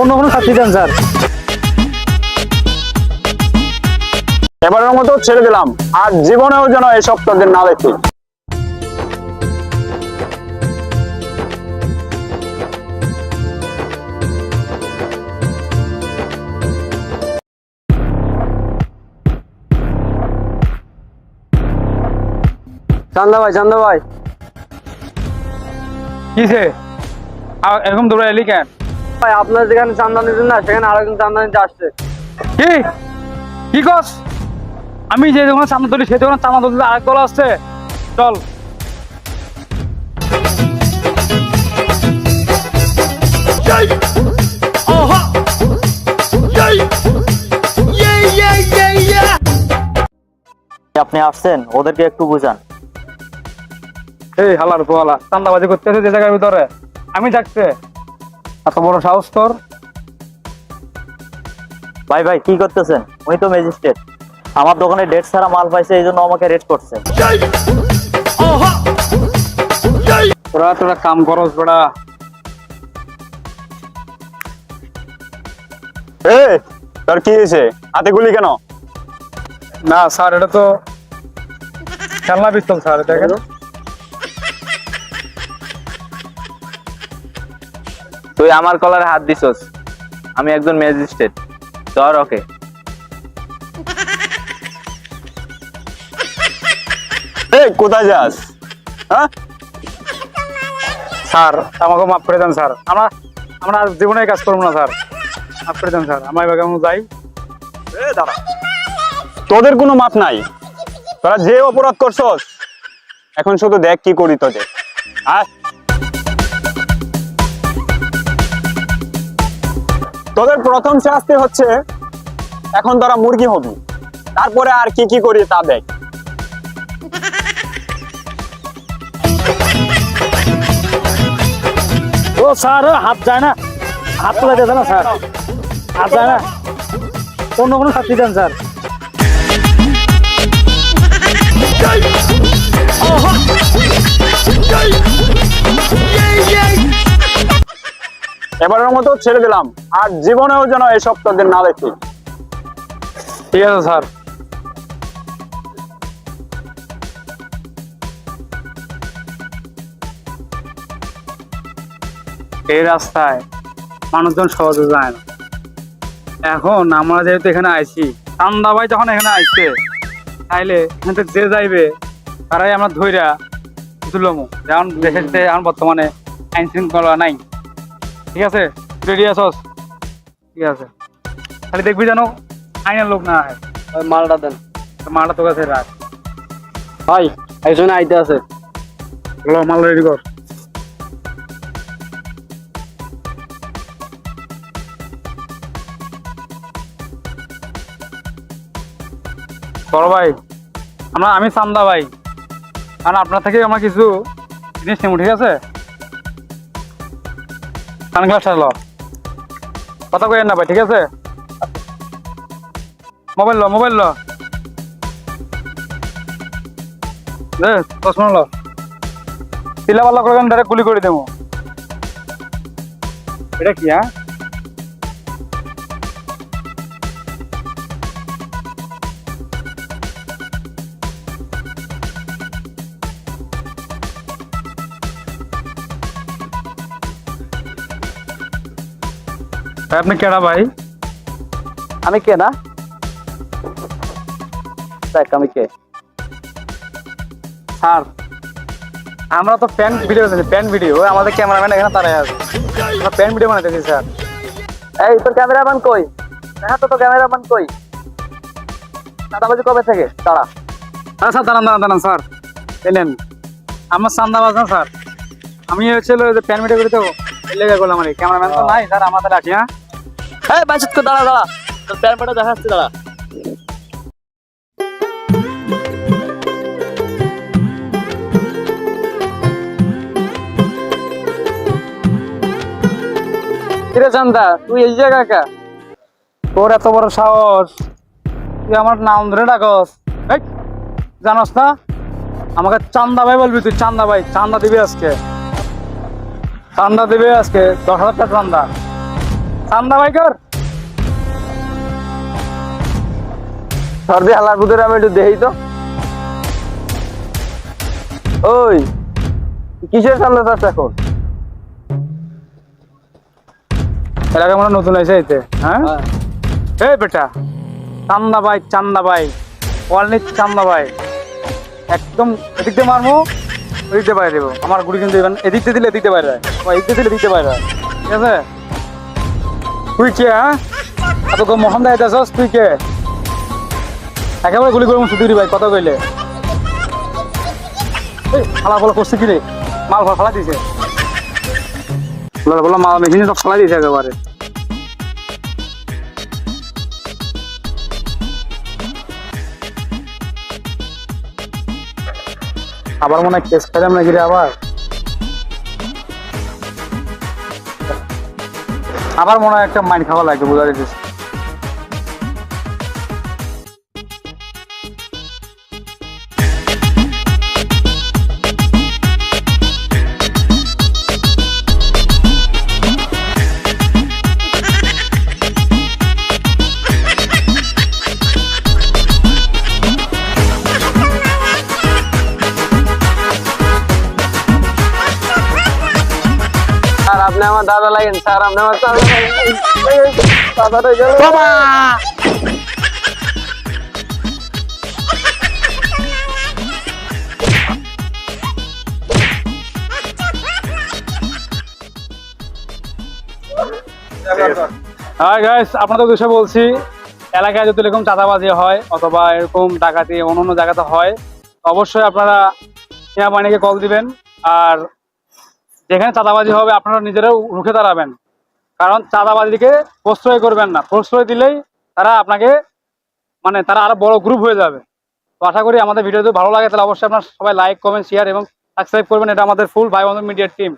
অন্য কোনো শাস্তি দেন স্যার। এবারের মতো ছেড়ে দিলাম, আর জীবনেও যেন এসব তোদের না দেখি। চান্দা ভাই কিসে এরকম দৌড়ে এলি কেন? ভাই আপনার যেখানে চান্দা নিতেন না, সেখানে আরেকজন চান্দা নিতে আসছে। কি কি কস? আমি যে দোকানে চান্দা তুলি সেই দোকানে চান্দা তুলতে আরেক দল আসছে। চল। আপনি আসছেন, ওদেরকে একটু বুঝান। এই হালার পোয়ালা চান্দাবাজি করতেছে যে জায়গার ভিতরে, আমি যাচ্ছে এত বড় সাহস তোর? ভাই ভাই কি করতেছেন? উনি তো ম্যাজিস্ট্রেট, আমার দোকানে ডেট ছাড়া মাল পাইছে, এই জন্য আমাকে রেড করছে। তোরা কাম করস বেড়া। তোর কি হয়েছে? হাতে গুলি কেন? না স্যার, এটা তো খেলনা পিস্তল স্যার। দেখেন তুই আমার কলারে হাত দিছস, আমি একজন ম্যাজিস্ট্রেট। ধর ওকে। কোথায় যাস? হ্যাঁ স্যার, আমাকে মাফ করে দেন স্যার। আমরা আর জীবনে কাজ করবো না স্যার, মাফ করে দেন স্যার। আমার এবার কেমন যাই। দাঁড়া, তোদের কোনো মাপ নাই। তোরা যে অপরাধ করছস, এখন শুধু দেখ কি করি তোদের। তোদের প্রথম শাস্তি হচ্ছে এখন তোরা মুরগি হবি, তারপরে আর কি কি করি তা দেখ। ও স্যার, হাত যায় না, হাত তোলা যেত না স্যার, হাত যায় না। অন্য কোনো শাস্তি দেন স্যার। এবারের মতো ছেড়ে দিলাম, আর জীবনেও যেন এসব তোদের না দেখি। ঠিক আছে স্যার। এই রাস্তায় মানুষজন সহজে যায় না। এখন আমরা যেহেতু এখানে আইছি, চান্দা ভাই যখন এখানে আইছে, তাইলে এখান থেকে যে যাইবে তারাই আমরা ধইরা তুলমু। যেমন দেশের যে এখন বর্তমানে আইন শৃঙ্খলা নাই। ঠিক আছে, রেডি আছস? ঠিক আছে, খালি দেখবি যেন আইনের লোক না হয়। মালটা দেন। মালটা তোর কাছে রাখ ভাই, একজন আইতে আছে। মাল রেডি কর। বড় ভাই, আমি চান্দা ভাই, কারণ আপনার থেকে আমার কিছু জিনিস নেব। ঠিক আছে, সানগ্লাস ল, কথা কইেন না ভাই। ঠিক আছে, মোবাইল ল, চশমা ল। পিলা পাল্লা করে ডাইরেক্ট গুলি করে দেবো। এটা কি? হ্যাঁ, আপনি কেডা ভাই? আমি কে না? দেখ আমি কে। স্যার, আমরা তো প্যান ভিডিও আমাদের ক্যামেরাম্যান এখানে তারাই আছে। আমরা প্যান ভিডিও বানাইতেছি স্যার। এই তোর ক্যামেরাম্যান কই? দেখা তো, তোর ক্যামেরাম্যান কই? চাঁদাবাজি কবে থেকে? দাঁড়া। স্যার দাঁড়ান স্যার। এলেন আমার চান্দাবাজ না স্যার, আমি হচ্ছিল যে প্যান ভিডিও করে দেবো, এই লেগে করলাম। আমার ক্যামেরাম্যান তো নাই স্যার, আমাদের রাখি। হ্যাঁ, বাঁচিত করে দাঁড়া, তোর প্যান ফটো দেখাচ্ছি, দাঁড়া। কিরে চান্দা, তুই এই জায়গায় কা? তোর এত বড় সাহস, তুই আমার নাম ধরে ডাকস? জানস না আমাকে চান্দা ভাই বলবি তুই? চান্দা ভাই, চান্দা দিবি আজকে, চান্দা দিবি আজকে 10,000 টাকা চান্দা। চান্দা ভাই কর। সর্দি হালার ভিতরে আমি একটু দেখি তো। ওই কিসের চান্দা চাচ্ছে এখন? এলাকা মনে হয় নতুন আছে এতে, হ্যাঁ? এই বেটা, চান্দা ভাই ওয়ালনিট চান্দা ভাই, একদম এদিক দিয়ে মারবো, ওদিক দিয়ে বাইরে দেবো। আমার গুড়ি কিন্তু এদিক দিয়ে দিলে এদিক দিয়ে বাইরে হয়, এদিক দিয়ে দিলে এদিক দিয়ে বাইরে হয়, ঠিক আছে? তুই কে, হ্যাঁ? এত মহান দায়িত্ব আছস, তুই কে? একেবারে গুলি করে মুছে দিবি ভাই, কথা কইলে। এই ফালা বলা করছে কি রে? মাল ফালা দিছে, বলা মাল মেশিনে তো ফালা দিয়েছে একেবারে। আবার মনে হয় কেস খাইলাম নাকি রে আবার মনে হয় একটা মাইন খাওয়া লাগবে, বোঝা যাচ্ছে। স্যার আপনি আমার দাদা লাগেন, স্যার আপনি আমার দাদাটা গেল। হ্যাঁ গাইস, আপনাদের উদ্দেশ্যে বলছি, এলাকায় যদি এরকম চাঁদাবাজি হয় অথবা এরকম ডাকাতি অন্য জায়গাতে হয়, অবশ্যই আপনারা সেনাবাহিনীকে কল দিবেন। আর যেখানে চাঁদাবাজি হবে আপনারা নিজেরাও রুখে দাঁড়াবেন, কারণ চাঁদাবাজিকে প্রশ্রয় করবেন না। প্রশ্রয় দিলেই তারা আপনাকে তারা আরো বড় গ্রুপ হয়ে যাবে। তো আশা করি আমাদের ভিডিও যদি ভালো লাগে তাহলে অবশ্যই আপনারা সবাই লাইক, কমেন্ট, শেয়ার এবং সাবস্ক্রাইব করবেন। এটা আমাদের ফুল ভাই বন্ধু মিডিয়ার টিম।